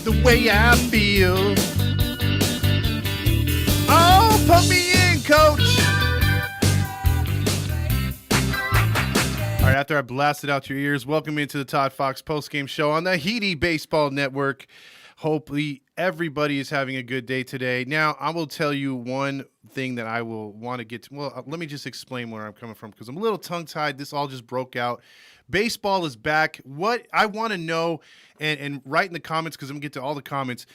The way I feel. Oh, put me in, coach. All right, after I blasted out your ears, welcome into the Toddfox postgame show on the Heedy Baseball Network. Hopefully everybody is having a good day today. Now, I will tell you one thing that I will want to get to. Well, let me just explain where I'm coming from because I'm a little tongue-tied. This all just broke out. Baseball is back. What I want to know, and write in the comments because I'm going to get to all the comments,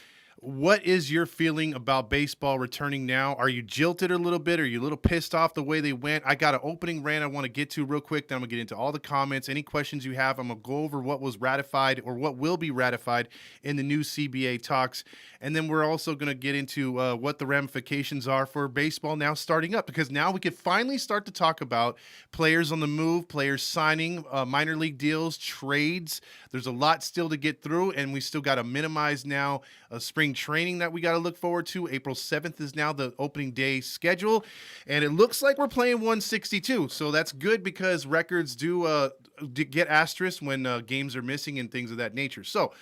what is your feeling about baseball returning now? Are you jilted a little bit? Are you a little pissed off the way they went? I got an opening rant I want to get to real quick. Then I'm going to get into all the comments. Any questions you have, I'm going to go over what was ratified or what will be ratified in the new CBA talks. And then we're also going to get into what the ramifications are for baseball now starting up, because now we can finally start to talk about players on the move, players signing minor league deals, trades. There's a lot still to get through, and we still got to minimize now spring training that we got to look forward to. April 7th is now the opening day schedule, and it looks like we're playing 162. So that's good because records do get asterisks when games are missing and things of that nature. So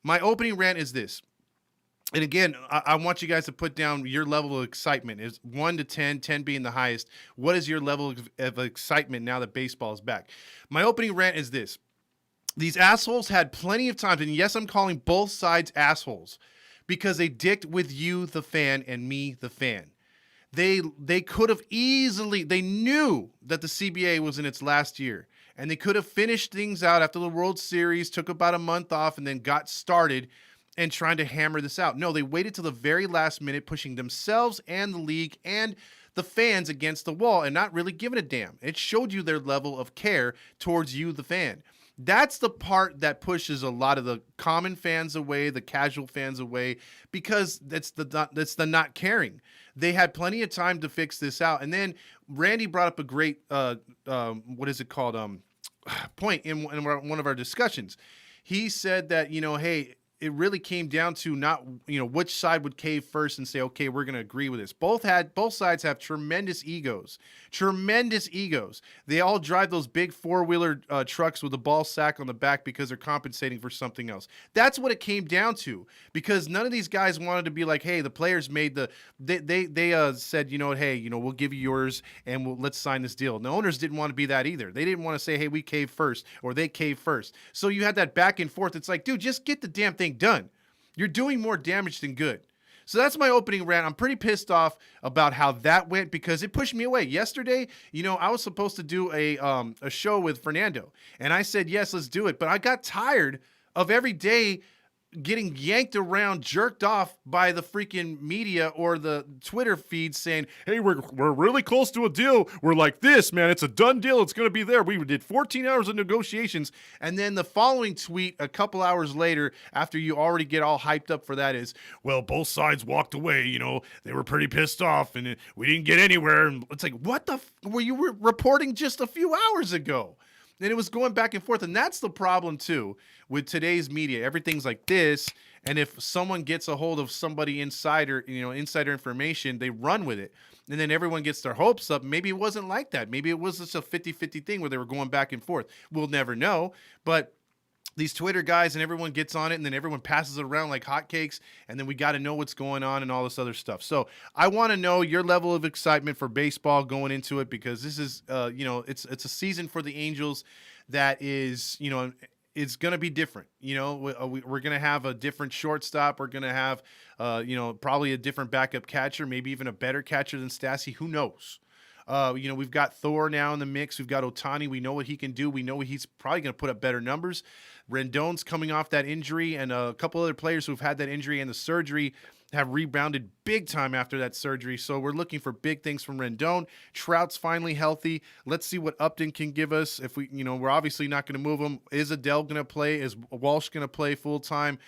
my opening rant is this. And again, I want you guys to put down your level of excitement. Is 1 to 10, 10 being the highest. What is your level of excitement now that baseball is back? My opening rant is this. These assholes had plenty of times, and yes, I'm calling both sides assholes, because they dicked with you, the fan, and me, the fan. They could have easily, they knew that the CBA was in its last year, and they could have finished things out after the World Series, took about a month off, and then got started and trying to hammer this out. No, they waited till the very last minute, pushing themselves and the league and the fans against the wall and not really giving a damn. It showed you their level of care towards you, the fan. That's the part that pushes a lot of the common fans away, the casual fans away, because that's the not caring. They had plenty of time to fix this out. And then Randy brought up a great, point in one of our discussions. He said that, hey, it really came down to not, which side would cave first and say, okay, we're going to agree with this. Both sides have tremendous egos. They all drive those big four-wheeler trucks with a ball sack on the back because they're compensating for something else. That's what it came down to, because none of these guys wanted to be like, hey, the players made they said, hey, we'll give you yours and let's sign this deal. And the owners didn't want to be that either. They didn't want to say, hey, we cave first, or they cave first. So you had that back and forth. It's like, dude, just get the damn thing done. You're doing more damage than good. So that's my opening rant. I'm pretty pissed off about how that went because it pushed me away. Yesterday, I was supposed to do a show with Fernando, and I said, yes, let's do it. But I got tired of every day getting yanked around, jerked off by the freaking media or the Twitter feed saying, hey, we're really close to a deal. We're like this, man. It's a done deal. It's going to be there. We did 14 hours of negotiations. And then the following tweet a couple hours later, after you already get all hyped up for that, is, well, both sides walked away. They were pretty pissed off and we didn't get anywhere. And it's like, what the were you reporting just a few hours ago? And it was going back and forth. And that's the problem, too, with today's media. Everything's like this. And if someone gets a hold of somebody insider information, they run with it. And then everyone gets their hopes up. Maybe it wasn't like that. Maybe it was just a 50-50 thing where they were going back and forth. We'll never know. But these Twitter guys and everyone gets on it, and then everyone passes it around like hotcakes, and then we got to know what's going on and all this other stuff. So I want to know your level of excitement for baseball going into it, because this is, it's a season for the Angels that is, it's going to be different. We're going to have a different shortstop. We're going to have, probably a different backup catcher, maybe even a better catcher than Stassi. Who knows? We've got Thor now in the mix. We've got Ohtani. We know what he can do. We know he's probably going to put up better numbers. Rendon's coming off that injury, and a couple other players who've had that injury and the surgery have rebounded big time after that surgery. So we're looking for big things from Rendon. Trout's finally healthy. Let's see what Upton can give us. If we're obviously not going to move him. Is Adele going to play? Is Walsh going to play full time?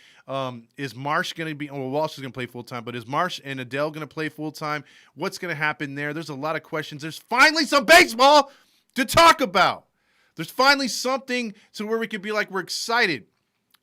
Is Marsh going to be? Well, Walsh is going to play full time, but is Marsh and Adele going to play full time? What's going to happen there? There's a lot of questions. There's finally some baseball to talk about. There's finally something to where we could be like, we're excited.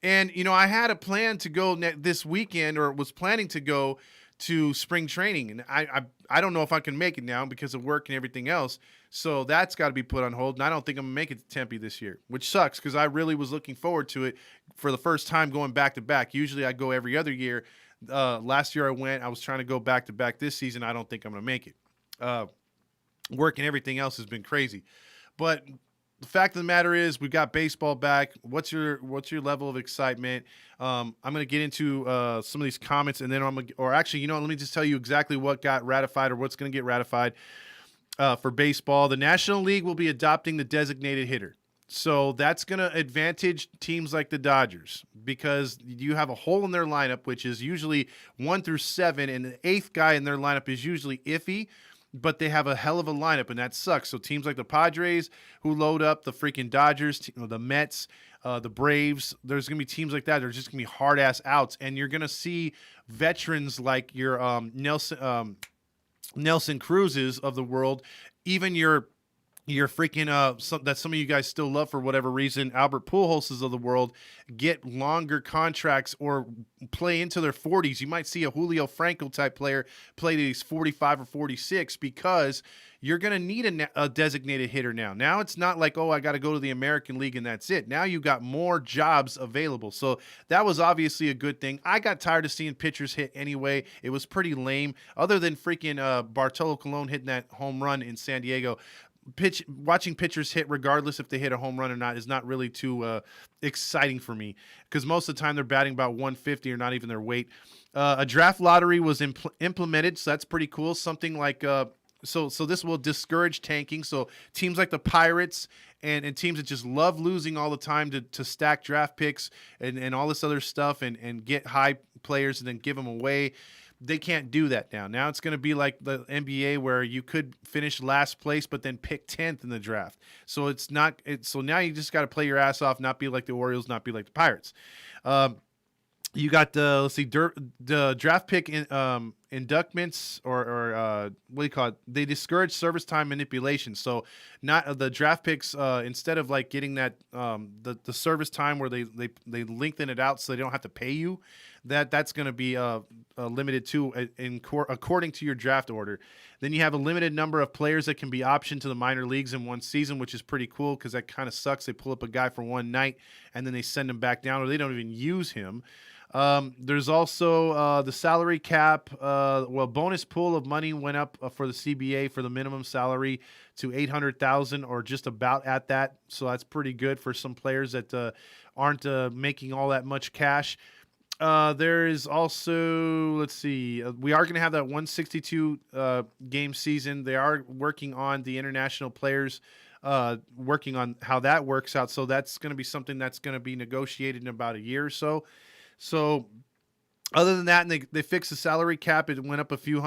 And, I had a plan to go this weekend, or was planning to go to spring training. And I don't know if I can make it now because of work and everything else. So that's got to be put on hold. And I don't think I'm going to make it to Tempe this year, which sucks because I really was looking forward to it for the first time going back to back. Usually I go every other year. Last year I was trying to go back to back. This season I don't think I'm going to make it. Work and everything else has been crazy. But the fact of the matter is, we've got baseball back. What's your level of excitement? I'm going to get into some of these comments, and then let me just tell you exactly what got ratified or what's going to get ratified for baseball. The National League will be adopting the designated hitter. So that's going to advantage teams like the Dodgers because you have a hole in their lineup, which is usually 1 through 7, and the 8th guy in their lineup is usually iffy. But they have a hell of a lineup, and that sucks. So teams like the Padres who load up the freaking Dodgers, the Mets, the Braves, there's going to be teams like that. They're just going to be hard-ass outs, and you're going to see veterans like your Nelson Cruzes of the world, even your freaking that some of you guys still love for whatever reason, Albert Pujols of the world, get longer contracts or play into their 40s. You might see a Julio Franco type player play to these 45 or 46 because you're going to need a designated hitter now. Now it's not like, I got to go to the American League and that's it. Now you got more jobs available. So that was obviously a good thing. I got tired of seeing pitchers hit anyway. It was pretty lame. Other than freaking Bartolo Colon hitting that home run in San Diego, watching pitchers hit regardless if they hit a home run or not is not really too exciting for me because most of the time they're batting about 150 or not even their weight. A draft lottery was implemented, so that's pretty cool. Something like so this will discourage tanking. So teams like the Pirates and teams that just love losing all the time to stack draft picks and all this other stuff and get high players and then give them away. They can't do that now. Now it's going to be like the NBA where you could finish last place but then pick 10th in the draft. So so now you just got to play your ass off, not be like the Orioles, not be like the Pirates. You got the draft pick inductments or what do you call it? They discourage service time manipulation. So not the draft picks instead of like getting that the service time where they lengthen it out so they don't have to pay you. That's going to be limited to according to your draft order. Then you have a limited number of players that can be optioned to the minor leagues in one season, which is pretty cool because that kind of sucks. They pull up a guy for one night and then they send him back down or they don't even use him. There's also the salary cap. Bonus pool of money went up for the CBA for the minimum salary to $800,000 or just about at that. So that's pretty good for some players that aren't making all that much cash. There is also, let's see, we are going to have that 162 game season. They are working on the international players, working on how that works out. So that's going to be something that's going to be negotiated in about a year or so. So other than that, and they fixed the salary cap. It went up a few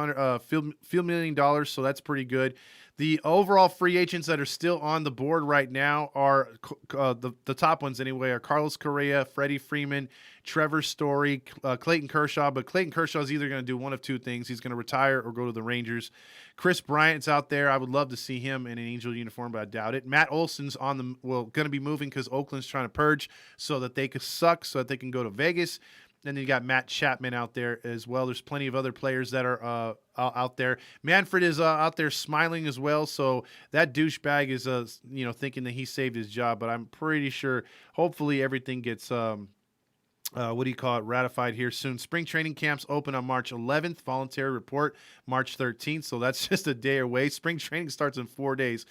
million dollars. So that's pretty good. The overall free agents that are still on the board right now are the top ones anyway are Carlos Correa, Freddie Freeman, Trevor Story, Clayton Kershaw. But Clayton Kershaw is either going to do one of two things. He's going to retire or go to the Rangers. Chris Bryant's out there. I would love to see him in an Angel uniform, but I doubt it. Matt Olson's going to be moving because Oakland's trying to purge so that they could suck so that they can go to Vegas. Then you got Matt Chapman out there as well. There's plenty of other players that are out there. Manfred is out there smiling as well. So that douchebag is thinking that he saved his job. But I'm pretty sure, hopefully, everything gets ratified here soon. Spring training camps open on March 11th. Voluntary report March 13th. So that's just a day away. Spring training starts in 4 days.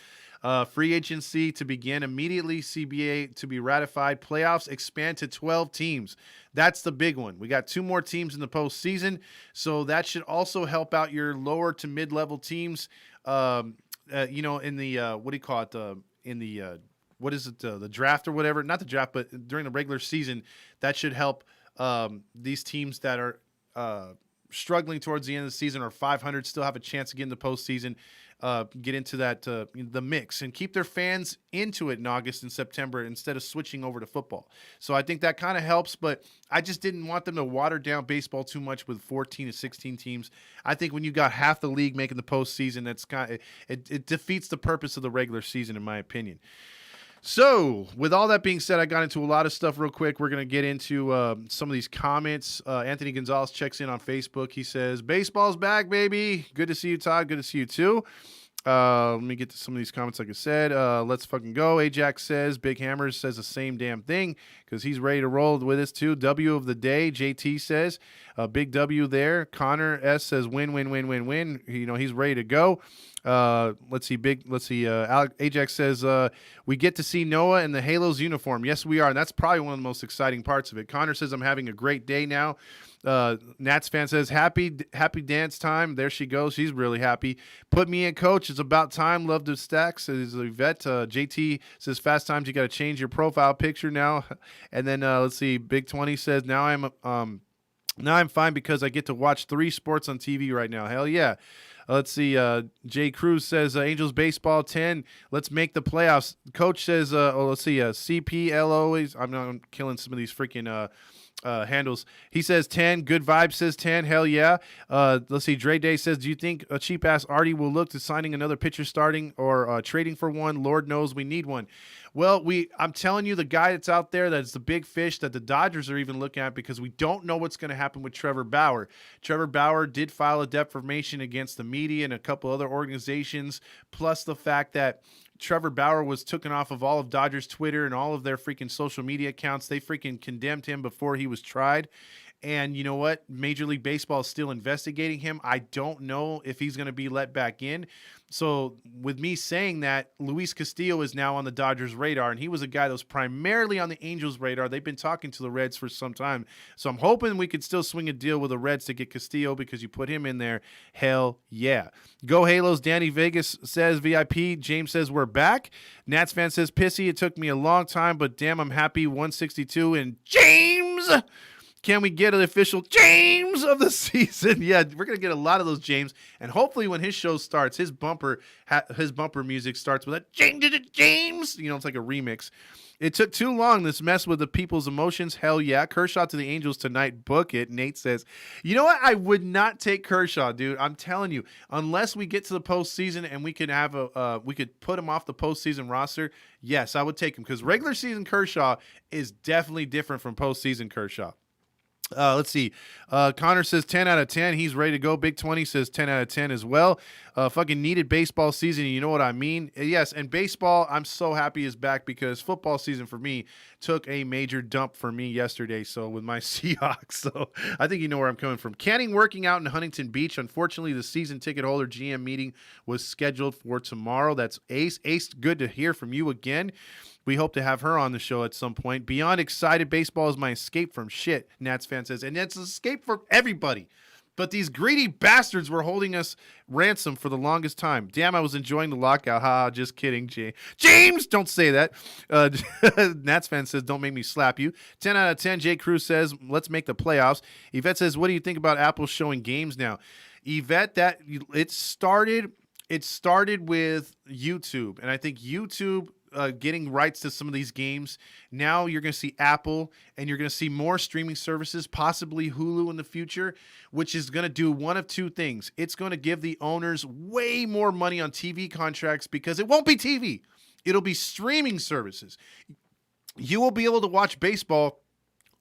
Free agency to begin immediately. CBA to be ratified. Playoffs expand to 12 teams. That's the big one. We got 2 more teams in the postseason, so that should also help out your lower to mid-level teams. in the what do you call it? In the what is it? The draft or whatever? Not the draft, but during the regular season, that should help these teams that are struggling towards the end of the season or 500 still have a chance to get in the postseason, get into that the mix and keep their fans into it in August and September instead of switching over to football. So I think that kind of helps, but I just didn't want them to water down baseball too much with 14 to 16 teams. I think when you got half the league making the postseason, that's it defeats the purpose of the regular season, in my opinion. So, with all that being said, I got into a lot of stuff real quick. We're going to get into some of these comments. Anthony Gonzalez checks in on Facebook. He says, baseball's back, baby. Good to see you, Todd. Good to see you, too. Let me get to some of these comments, like I said. Let's fucking go. Ajax says, Big Hammer says the same damn thing because he's ready to roll with us, too. W of the day, JT says. Big W there. Connor S says, win, win, win, win, win. He's ready to go. Let's see. Ajax says, we get to see Noah in the Halos uniform. Yes, we are. And that's probably one of the most exciting parts of it. Connor says, I'm having a great day now. Nats fan says, happy dance time. There she goes. She's really happy. Put me in, coach. It's about time. Love to stack, says Yvette. JT says, fast times. You got to change your profile picture now. And then let's see. Big 20 says, now I'm fine because I get to watch 3 sports on TV right now. Hell yeah. Let's see. Jay Cruz says, Angels baseball 10. Let's make the playoffs. Coach says, let's see. CPLO. I'm killing some of these freaking handles. He says 10. Good vibe says 10. Hell yeah. Let's see. Dre Day says, do you think a cheap ass Artie will look to signing another pitcher starting or trading for one? Lord knows we need one. Well, I'm telling you, the guy that's out there that's the big fish that the Dodgers are even looking at because we don't know what's going to happen with Trevor Bauer. Trevor Bauer did file a defamation against the media and a couple other organizations, plus the fact that Trevor Bauer was taken off of all of Dodgers Twitter and all of their freaking social media accounts. They freaking condemned him before he was tried. And you know what? Major League Baseball is still investigating him. I don't know if he's going to be let back in. So with me saying that, Luis Castillo is now on the Dodgers' radar, and he was a guy that was primarily on the Angels' radar. They've been talking to the Reds for some time. So I'm hoping we could still swing a deal with the Reds to get Castillo because you put him in there. Hell yeah. Go Halos. Danny Vegas says VIP. James says we're back. Nats fan says pissy. It took me a long time, but damn, I'm happy. 162 and James. Can we get an official James of the season? Yeah, we're going to get a lot of those James. And hopefully when his show starts, his bumper music starts with a James. It's like a remix. It took too long, this mess with the people's emotions. Hell yeah. Kershaw to the Angels tonight. Book it. Nate says, you know what? I would not take Kershaw, dude. I'm telling you, unless we get to the postseason and we can have we could put him off the postseason roster. Yes, I would take him because regular season Kershaw is definitely different from postseason Kershaw. Let's see. Connor says 10 out of 10. He's ready to go. Big 20 says 10 out of 10 as well. Fucking needed baseball season. You know what I mean? Yes. And baseball, I'm so happy is back because football season for me took a major dump for me yesterday. So with my Seahawks, so I think you know where I'm coming from. Canning working out in Huntington Beach. Unfortunately, the season ticket holder GM meeting was scheduled for tomorrow. That's Ace. Ace, good to hear from you again. We hope to have her on the show at some point. Beyond excited, baseball is my escape from shit, Nats fan says. And it's an escape for everybody. But these greedy bastards were holding us ransom for the longest time. Damn, I was enjoying the lockout. Ha, just kidding, James, don't say that. Nats fan says, don't make me slap you. 10 out of 10. Jay Cruz says, let's make the playoffs. Yvette says, what do you think about Apple showing games now? Yvette, that it started with YouTube. And I think YouTube getting rights to some of these games. Now you're going to see Apple and you're going to see more streaming services, possibly Hulu in the future, which is going to do one of two things. It's going to give the owners way more money on TV contracts because it won't be TV. It'll be streaming services. You will be able to watch baseball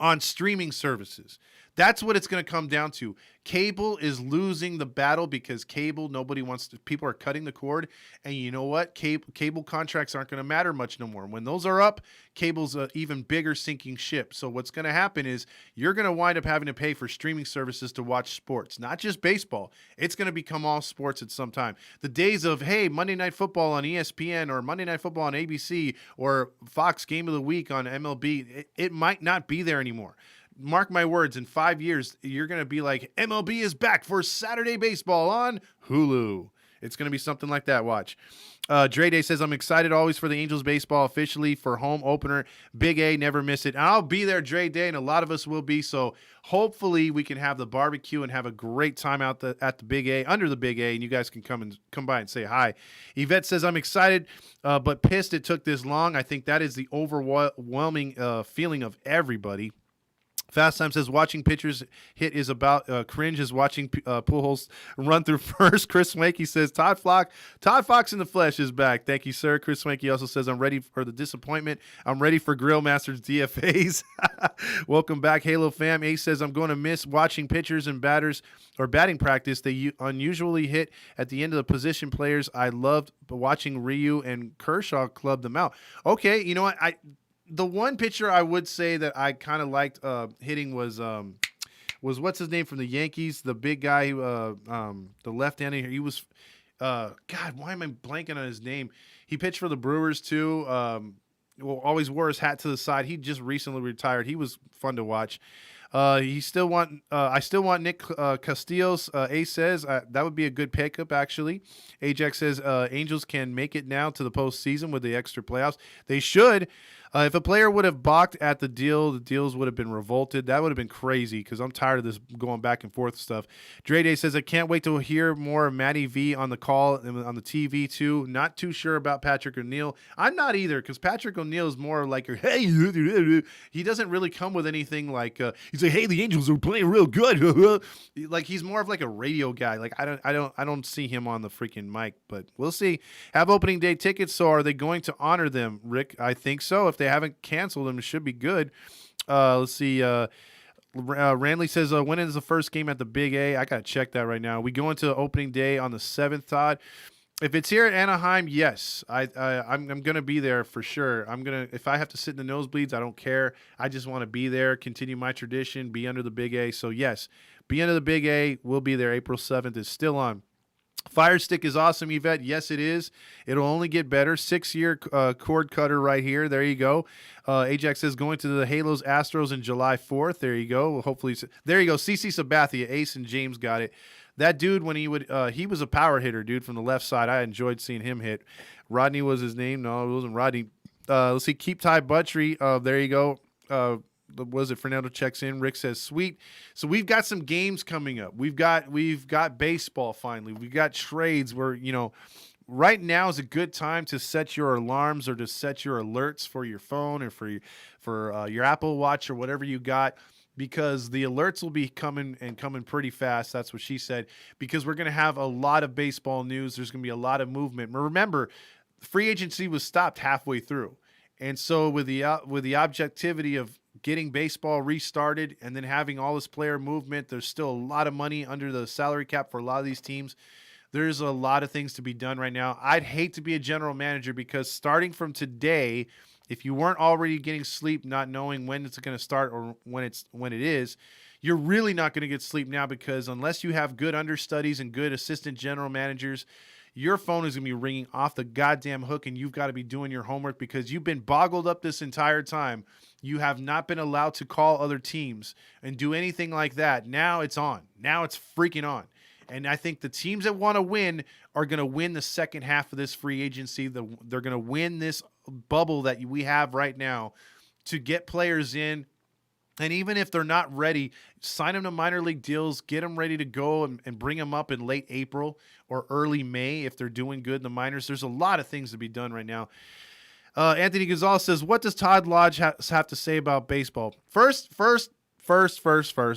on streaming services. That's what it's going to come down to. Cable is losing the battle because nobody wants to, people are cutting the cord. And you know what? Cable contracts aren't going to matter much no more. When those are up, cable's an even bigger sinking ship. So what's going to happen is you're going to wind up having to pay for streaming services to watch sports, not just baseball. It's going to become all sports at some time. The days of, hey, Monday Night Football on ESPN or Monday Night Football on ABC or Fox Game of the Week on MLB, it might not be there anymore. Mark my words, in 5 years, you're going to be like, MLB is back for Saturday baseball on Hulu. It's going to be something like that. Watch. Dre Day says, I'm excited always for the Angels baseball officially for home opener. Big A, never miss it. And I'll be there, Dre Day, and a lot of us will be. So hopefully we can have the barbecue and have a great time at the Big A, under the Big A, and you guys can come by and say hi. Yvette says, I'm excited, but pissed it took this long. I think that is the overwhelming feeling of everybody. Fast Time says, watching pitchers hit is about cringe as watching Pujols run through first. Chris Swanky says, Todd Fox in the flesh is back. Thank you, sir. Chris Swanky also says, I'm ready for the disappointment. I'm ready for Grill Masters DFAs. Welcome back, Halo fam. Ace says, I'm going to miss watching pitchers and batters or batting practice. They unusually hit at the end of the position players. I loved watching Ryu and Kershaw club them out. Okay, you know what? The one pitcher I would say that I kind of liked hitting was what's his name from the Yankees, the big guy, the left-handed. He was, God, why am I blanking on his name? He pitched for the Brewers too. Always wore his hat to the side. He just recently retired. He was fun to watch. I still want Nick Castillos. Ace says that would be a good pickup, actually. Ajax says Angels can make it now to the postseason with the extra playoffs. They should. If a player would have balked at the deals would have been revolted. That would have been crazy because I'm tired of this going back and forth stuff. Dre Day says, I can't wait to hear more of Matty V on the call and on the TV too. Not too sure about Patrick O'Neill. I'm not either because Patrick O'Neill is more like, hey, he doesn't really come with anything like, he's like, hey, the Angels are playing real good. Like he's more of like a radio guy. Like I don't see him on the freaking mic, but we'll see. Have opening day tickets, so are they going to honor them, Rick? I think so. If they haven't canceled them, it should be good. Let's see. Randley says, when is the first game at the Big A? I got to check that right now. We go into opening day on the 7th, Todd. If it's here at Anaheim, yes. I'm going to be there for sure. If I have to sit in the nosebleeds, I don't care. I just want to be there, continue my tradition, be under the Big A. So, yes, be under the Big A. We'll be there. April 7th is still on. Fire Stick is awesome, Yvette. Yes, it is. It'll only get better. 6-year cord cutter right here. There you go. Ajax says going to the Halos Astros in July 4th. There you go. Hopefully, there you go. CC Sabathia, Ace and James got it. That dude, when he was a power hitter, dude, from the left side. I enjoyed seeing him hit. Rodney was his name. No, it wasn't Rodney. Let's see. Keep Ty Buttrey. There you go. Was it Fernando checks in? Rick says, sweet. So we've got some games coming up. We've got baseball finally. We've got trades where, right now is a good time to set your alarms or to set your alerts for your phone or for your Apple Watch or whatever you got, because the alerts will be coming pretty fast. That's what she said, because we're going to have a lot of baseball news. There's going to be a lot of movement. Remember, free agency was stopped halfway through. And so with the objectivity of getting baseball restarted and then having all this player movement, there's still a lot of money under the salary cap for a lot of these teams. There's a lot of things to be done right now. I'd hate to be a general manager because starting from today, if you weren't already getting sleep, not knowing when it's going to start or when it is, you're really not going to get sleep now, because unless you have good understudies and good assistant general managers, your phone is going to be ringing off the goddamn hook, and you've got to be doing your homework because you've been boggled up this entire time. You have not been allowed to call other teams and do anything like that. Now it's on. Now it's freaking on. And I think the teams that want to win are going to win the second half of this free agency. They're going to win this bubble that we have right now to get players in. And even if they're not ready, sign them to minor league deals, get them ready to go and bring them up in late April or early May if they're doing good in the minors. There's a lot of things to be done right now. Anthony Gonzalez says, what does Todd Lodge have to say about baseball? First,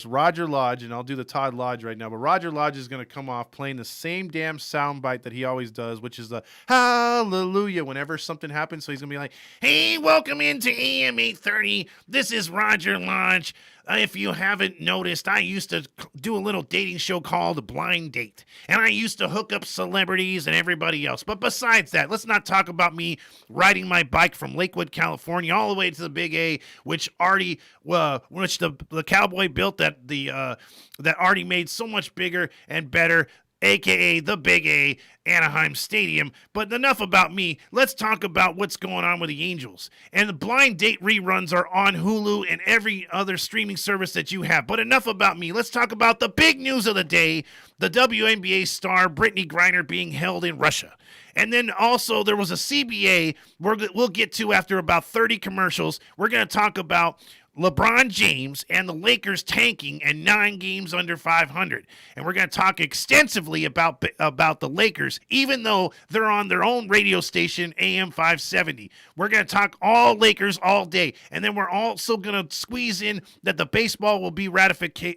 Roger Lodge, and I'll do the Todd Lodge right now, but Roger Lodge is going to come off playing the same damn soundbite that he always does, which is the hallelujah whenever something happens. So he's going to be like, hey, welcome into AM 830. This is Roger Lodge. If you haven't noticed, I used to do a little dating show called Blind Date, and I used to hook up celebrities and everybody else. But besides that, let's not talk about me riding my bike from Lakewood, California, all the way to the Big A, which the cowboy built that Artie made so much bigger and better. a.k.a. the Big A, Anaheim Stadium. But enough about me. Let's talk about what's going on with the Angels. And the blind date reruns are on Hulu and every other streaming service that you have. But enough about me. Let's talk about the big news of the day, the WNBA star Brittany Griner being held in Russia. And then also there was a CBA we'll get to after about 30 commercials. We're going to talk about LeBron James and the Lakers tanking and 9 games under 500. And we're going to talk extensively about the Lakers, even though they're on their own radio station, AM 570. We're going to talk all Lakers all day. And then we're also going to squeeze in that the baseball will be ratification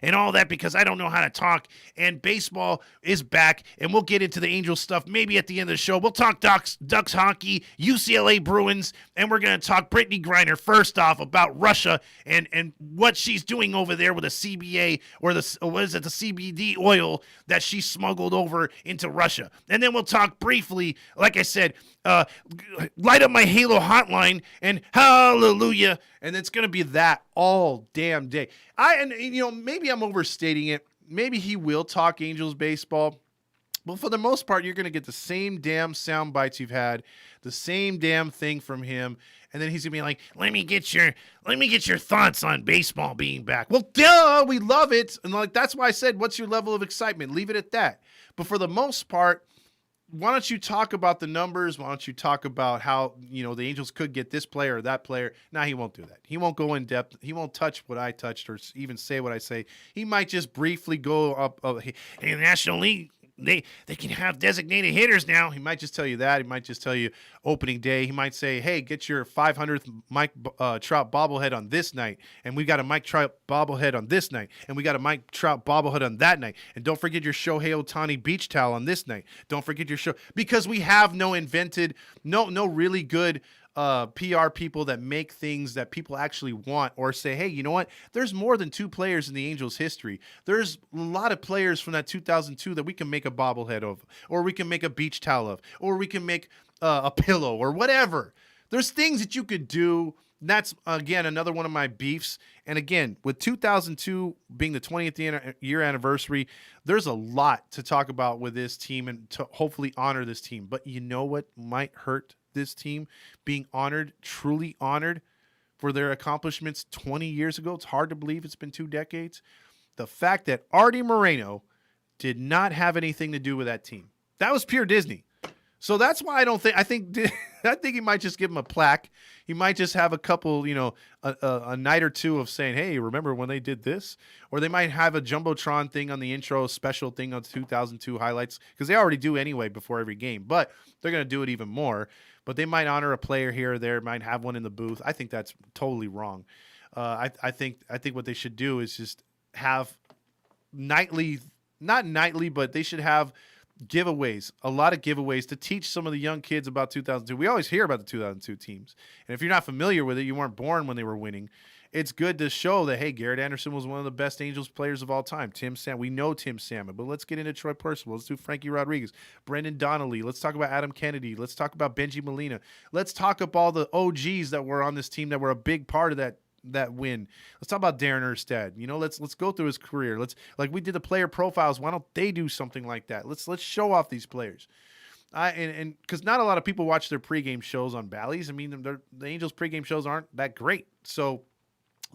and all that, because I don't know how to talk. And baseball is back, and we'll get into the Angels stuff maybe at the end of the show. We'll talk Ducks hockey, UCLA Bruins, and we're going to talk Brittany Griner first off about Russia and what she's doing over there with the CBA or the CBD oil that she smuggled over into Russia. And then we'll talk briefly, like I said, light up my Halo hotline and hallelujah. And it's going to be that all damn day. Maybe I'm overstating it. Maybe he will talk Angels baseball. But for the most part, you're going to get the same damn sound bites you've had, the same damn thing from him. And then he's going to be like, let me get your thoughts on baseball being back. Well, duh, we love it. And that's why I said, what's your level of excitement? Leave it at that. But for the most part, why don't you talk about the numbers? Why don't you talk about how, the Angels could get this player or that player? No, he won't do that. He won't go in depth. He won't touch what I touched or even say what I say. He might just briefly go up. In the National League, they can have designated hitters now. He might just tell you that. He might just tell you opening day. He might say, hey, get your 500th Mike Trout bobblehead on this night. And we got a Mike Trout bobblehead on this night. And we got a Mike Trout bobblehead on that night. And don't forget your Shohei Ohtani beach towel on this night. Don't forget your show. Because we have no really good PR people that make things that people actually want, or say, hey, you know what? There's more than 2 players in the Angels history. There's a lot of players from that 2002 that we can make a bobblehead of, or we can make a beach towel of, or we can make a pillow or whatever. There's things that you could do. That's, again, another one of my beefs. And again, with 2002 being the 20th year anniversary, there's a lot to talk about with this team and to hopefully honor this team. But you know what might hurt this team being honored, truly honored for their accomplishments 20 years ago? It's hard to believe it's been 2 decades. The fact that Artie Moreno did not have anything to do with that team. That was pure Disney. So that's why I think he might just give him a plaque. He might just have a couple, a night or two of saying, hey, remember when they did this? Or they might have a Jumbotron thing on the intro, a special thing on 2002 highlights, because they already do anyway before every game. But they're going to do it even more. But they might honor a player here or there, might have one in the booth. I think that's totally wrong. I think what they should do is just have nightly, not nightly, but they should have giveaways, a lot of giveaways to teach some of the young kids about 2002. We always hear about the 2002 teams. And if you're not familiar with it, you weren't born when they were winning. It's good to show that, hey, Garrett Anderson was one of the best Angels players of all time. We know Tim Salmon, but let's get into Troy Percival. Let's do Frankie Rodriguez, Brendan Donnelly. Let's talk about Adam Kennedy. Let's talk about Benji Molina. Let's talk about all the OGs that were on this team that were a big part of that win. Let's talk about Darren Erstad. Let's go through his career. Like we did the player profiles. Why don't they do something like that? Let's show off these players. And because not a lot of people watch their pregame shows on Bally's. I mean, the Angels pregame shows aren't that great. So,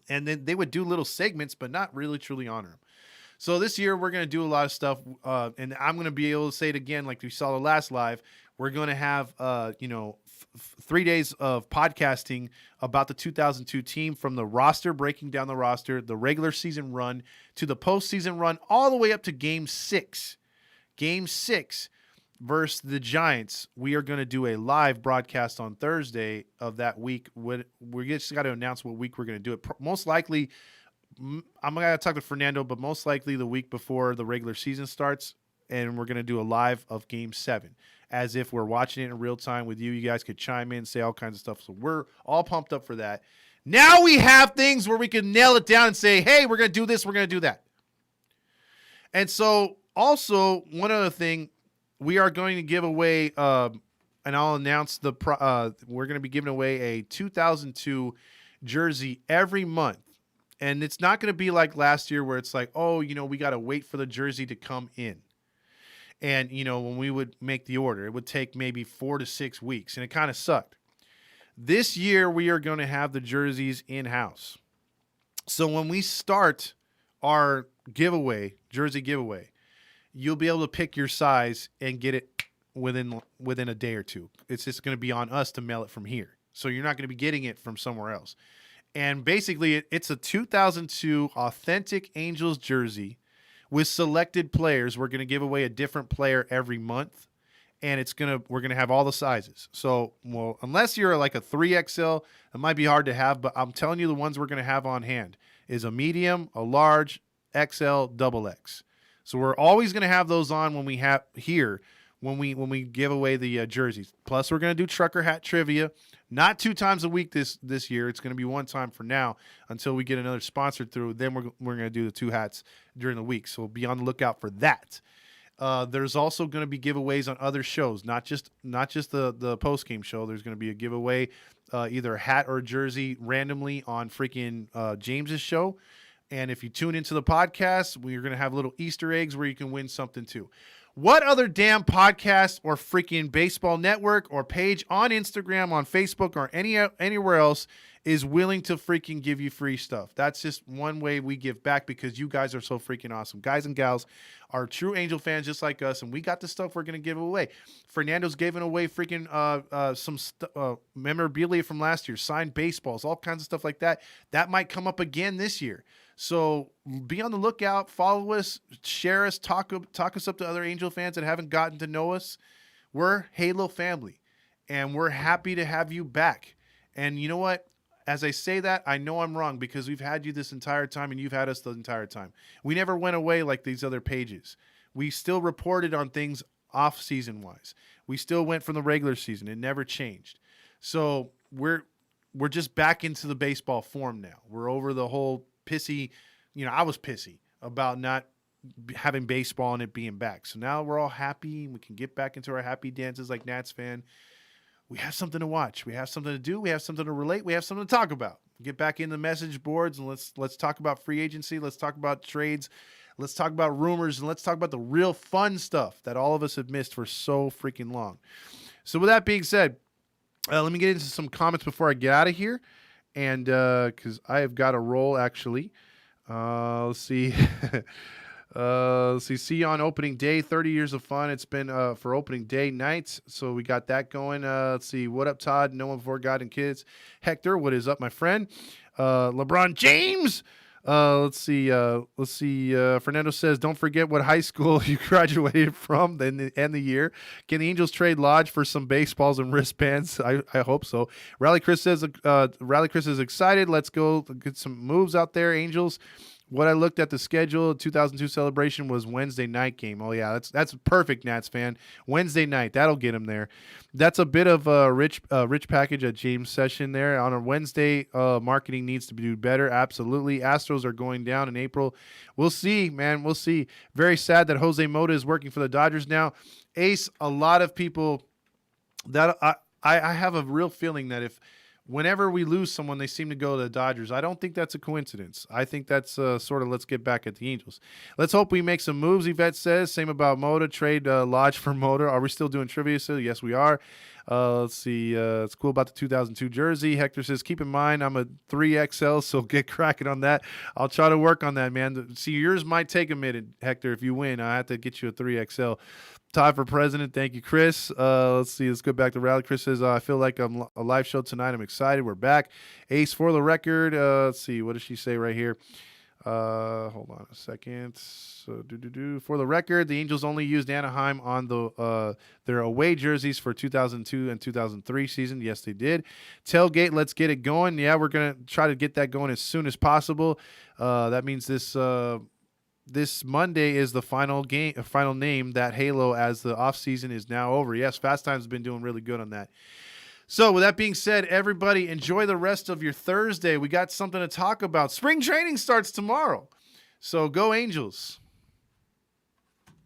and then they would do little segments, but not really truly honor them. So this year we're going to do a lot of stuff, and I'm going to be able to say it again, like we saw the last live. We're going to have 3 days of podcasting about the 2002 team, from the roster, breaking down the roster, the regular season run to the postseason run, all the way up to Game 6. Game 6 versus the Giants. We are going to do a live broadcast on Thursday of that week. We just got to announce what week we're going to do it. Most likely, I'm going to talk to Fernando, but most likely the week before the regular season starts, and we're going to do a live of Game 7. As if we're watching it in real time with you. You guys could chime in, say all kinds of stuff. So we're all pumped up for that. Now we have things where we can nail it down and say, hey, we're going to do this, we're going to do that. And so also, one other thing, we are going to give away, and I'll announce we're going to be giving away a 2002 jersey every month. And it's not going to be like last year where it's like, oh, we got to wait for the jersey to come in. And, when we would make the order, it would take maybe 4 to 6 weeks, and it kind of sucked. This year, we are going to have the jerseys in-house. So when we start our jersey giveaway, you'll be able to pick your size and get it within a day or two. It's just going to be on us to mail it from here. So you're not going to be getting it from somewhere else. And basically, it's a 2002 authentic Angels jersey with selected players. We're going to give away a different player every month, and we're going to have all the sizes. So, unless you're like a 3XL, it might be hard to have, but I'm telling you the ones we're going to have on hand is a medium, a large, XL, XX. So we're always going to have those on when we give away the jerseys. Plus, we're going to do trucker hat trivia. Not 2 times a week this year. It's going to be 1 time for now until we get another sponsor through. Then we're going to do the 2 hats during the week. So be on the lookout for that. There's also going to be giveaways on other shows, not just the post game show. There's going to be a giveaway, either a hat or a jersey randomly on freaking James's show. And if you tune into the podcast, we're going to have little Easter eggs where you can win something too. What other damn podcast or freaking baseball network or page on Instagram, on Facebook, or anywhere else is willing to freaking give you free stuff? That's just one way we give back because you guys are so freaking awesome. Guys and gals are true Angel fans just like us, and we got the stuff we're going to give away. Fernando's giving away freaking some memorabilia from last year, signed baseballs, all kinds of stuff like that. That might come up again this year. So be on the lookout, follow us, share us, talk us up to other Angel fans that haven't gotten to know us. We're Halo family, and we're happy to have you back. And you know what? As I say that, I know I'm wrong because we've had you this entire time and you've had us the entire time. We never went away like these other pages. We still reported on things off-season wise. We still went from the regular season. It never changed. So we're just back into the baseball form now. We're over the whole pissy, I was pissy about not having baseball and it being back. So now we're all happy. We can get back into our happy dances like Nats fan. We have something to watch. We have something to do. We have something to relate. We have something to talk about. Get back in the message boards and let's talk about free agency. Let's talk about trades. Let's talk about rumors, and let's talk about the real fun stuff that all of us have missed for so freaking long. So with that being said, let me get into some comments before I get out of here. And because I have got a roll, actually. Let's see. See you on opening day. 30 years of fun. It's been for opening day nights. So we got that going. Let's see. What up, Todd? No one before God and kids. Hector, what is up, my friend? LeBron James. Let's see. Fernando says, don't forget what high school you graduated from and the year. Can the Angels trade Lodge for some baseballs and wristbands? I hope so. Rally Chris says, Rally Chris is excited. Let's go get some moves out there, Angels. What I looked at the schedule, 2002 celebration was Wednesday night game. Oh yeah, that's perfect, Nats fan. Wednesday night, that'll get him there. That's a bit of a rich package at James session there on a Wednesday. Marketing needs to do better. Absolutely, Astros are going down in April. We'll see, man. We'll see. Very sad that Jose Mota is working for the Dodgers now. Ace, a lot of people that I have a real feeling that whenever we lose someone, they seem to go to the Dodgers. I don't think that's a coincidence. I think that's sort of let's get back at the Angels. Let's hope we make some moves, Yvette says. Same about Mota. Trade Lodge for Mota. Are we still doing trivia? So yes, we are. Let's see. It's cool about the 2002 jersey. Hector says, keep in mind, I'm a 3XL, so get cracking on that. I'll try to work on that, man. See, yours might take a minute, Hector. If you win, I have to get you a 3XL. Todd for president. Thank you, Chris. Let's see. Let's go back to Rally. Chris says, I feel like I'm a live show tonight. I'm excited. We're back. Ace for the record. Let's see. What does she say right here? Hold on a second. So, for the record, the Angels only used Anaheim on their away jerseys for 2002 and 2003 season. Yes, they did. Tailgate, let's get it going. Yeah, we're going to try to get that going as soon as possible. That means this Monday is the final name that Halo as the offseason is now over. Yes, Fast Time's been doing really good on that. So with that being said, everybody enjoy the rest of your Thursday. We got something to talk about. Spring training starts tomorrow. So go Angels.